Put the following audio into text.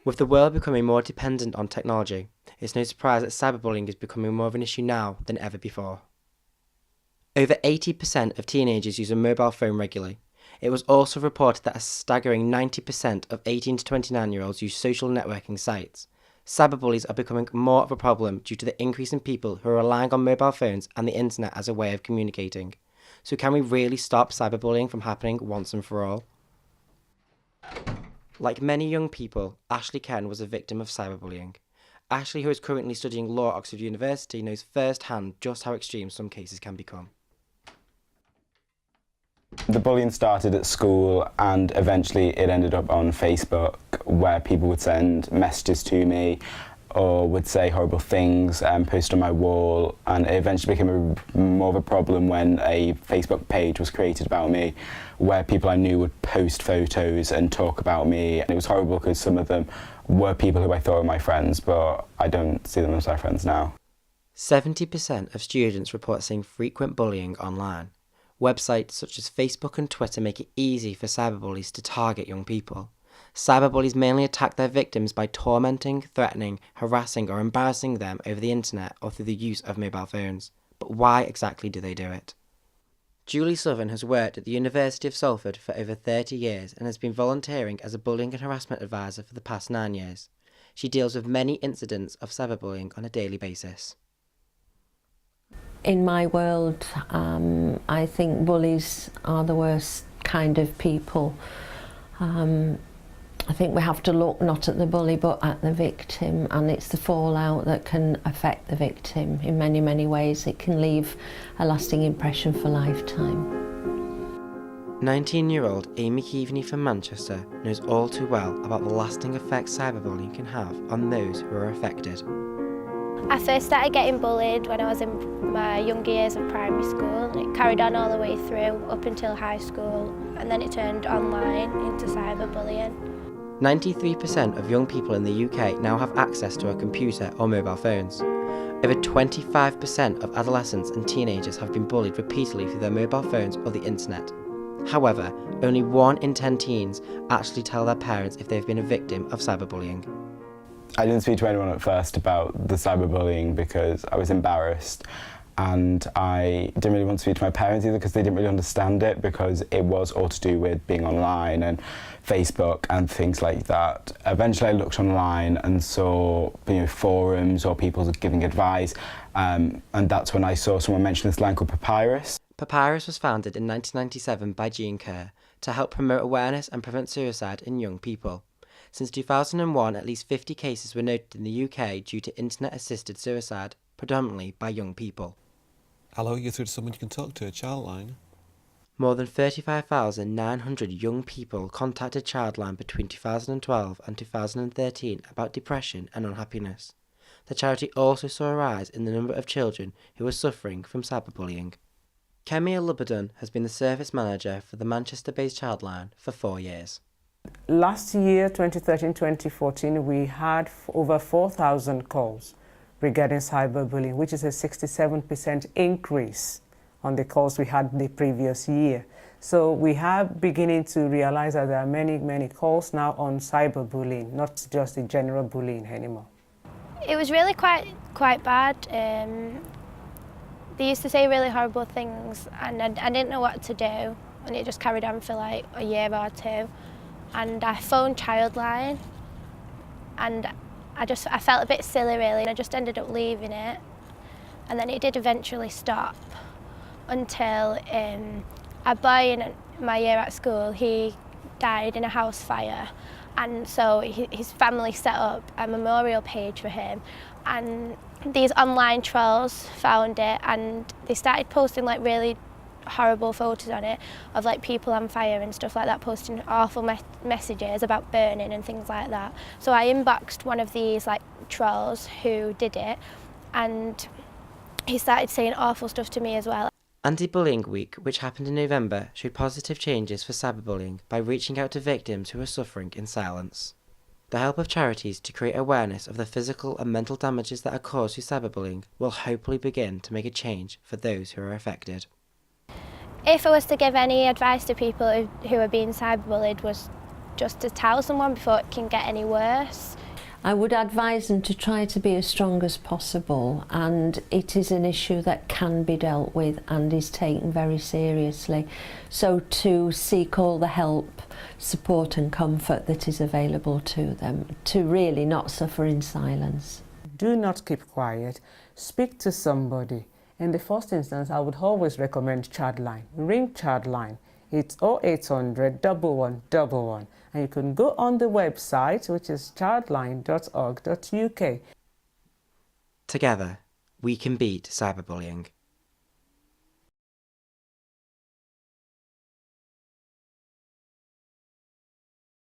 With the world becoming more dependent on technology, it's no surprise that cyberbullying is becoming more of an issue now than ever before. Over 80% of teenagers use a mobile phone regularly. It was also reported that a staggering 90% of 18 to 29-year-olds use social networking sites. Cyberbullies are becoming more of a problem due to the increase in people who are relying on mobile phones and the internet as a way of communicating. So can we really stop cyberbullying from happening once and for all? Like many young people, Ashley Ken was a victim of cyberbullying. Ashley, who is currently studying law at Oxford University, knows firsthand just how extreme some cases can become. The bullying started at school and eventually it ended up on Facebook, where people would send messages to me or would say horrible things and post on my wall, and it eventually became more of a problem when a Facebook page was created about me where people I knew would post photos and talk about me. And it was horrible because some of them were people who I thought were my friends, but I don't see them as my friends now. 70% of students report seeing frequent bullying online. Websites such as Facebook and Twitter make it easy for cyberbullies to target young people. Cyberbullies mainly attack their victims by tormenting, threatening, harassing or embarrassing them over the internet or through the use of mobile phones. But why exactly do they do it? Julie Southern has worked at the University of Salford for over 30 years and has been volunteering as a bullying and harassment advisor for the past 9 years. She deals with many incidents of cyberbullying on a daily basis. In my world, I think bullies are the worst kind of people. I think we have to look not at the bully but at the victim, and it's the fallout that can affect the victim in many, many ways. It can leave a lasting impression for a lifetime. 19-year-old Amy Keaveney from Manchester knows all too well about the lasting effects cyberbullying can have on those who are affected. I first started getting bullied when I was in my younger years of primary school, and it carried on all the way through up until high school, and then it turned online into cyberbullying. 93% of young people in the UK now have access to a computer or mobile phones. Over 25% of adolescents and teenagers have been bullied repeatedly through their mobile phones or the internet. However, only 1 in 10 teens actually tell their parents if they've been a victim of cyberbullying. I didn't speak to anyone at first about the cyberbullying because I was embarrassed, and I didn't really want to speak to my parents either because they didn't really understand it, because it was all to do with being online and Facebook and things like that. Eventually I looked online and saw forums or people giving advice, and that's when I saw someone mention this line called Papyrus. Papyrus was founded in 1997 by Jean Kerr to help promote awareness and prevent suicide in young people. Since 2001, at least 50 cases were noted in the UK due to internet-assisted suicide, predominantly by young people. Hello, you're through to someone you can talk to, a Childline. More than 35,900 young people contacted Childline between 2012 and 2013 about depression and unhappiness. The charity also saw a rise in the number of children who were suffering from cyberbullying. Kemi Lubadan has been the service manager for the Manchester-based Childline for 4 years. Last year, 2013-2014, we had over 4,000 calls regarding cyberbullying, which is a 67% increase on the calls we had the previous year. So we are beginning to realize that there are many, many calls now on cyberbullying, not just the general bullying anymore. It was really quite bad. They used to say really horrible things, and I didn't know what to do, and it just carried on for like a year or two. And I phoned Childline, and I felt a bit silly really, and I just ended up leaving it. And then it did eventually stop until a boy in my year at school, he died in a house fire. And so his family set up a memorial page for him, and these online trolls found it, and they started posting like really horrible photos on it of like people on fire and stuff like that, posting awful messages about burning and things like that. So I inboxed one of these like trolls who did it, and he started saying awful stuff to me as well. Anti-Bullying Week, which happened in November, showed positive changes for cyberbullying by reaching out to victims who are suffering in silence. The help of charities to create awareness of the physical and mental damages that are caused through cyberbullying will hopefully begin to make a change for those who are affected. If I was to give any advice to people who are being cyberbullied, was just to tell someone before it can get any worse. I would advise them to try to be as strong as possible, and it is an issue that can be dealt with and is taken very seriously. So to seek all the help, support and comfort that is available to them, to really not suffer in silence. Do not keep quiet. Speak to somebody. In the first instance, I would always recommend Childline. Ring Childline. It's 0800 1111, and you can go on the website, which is childline.org.uk. Together, we can beat cyberbullying.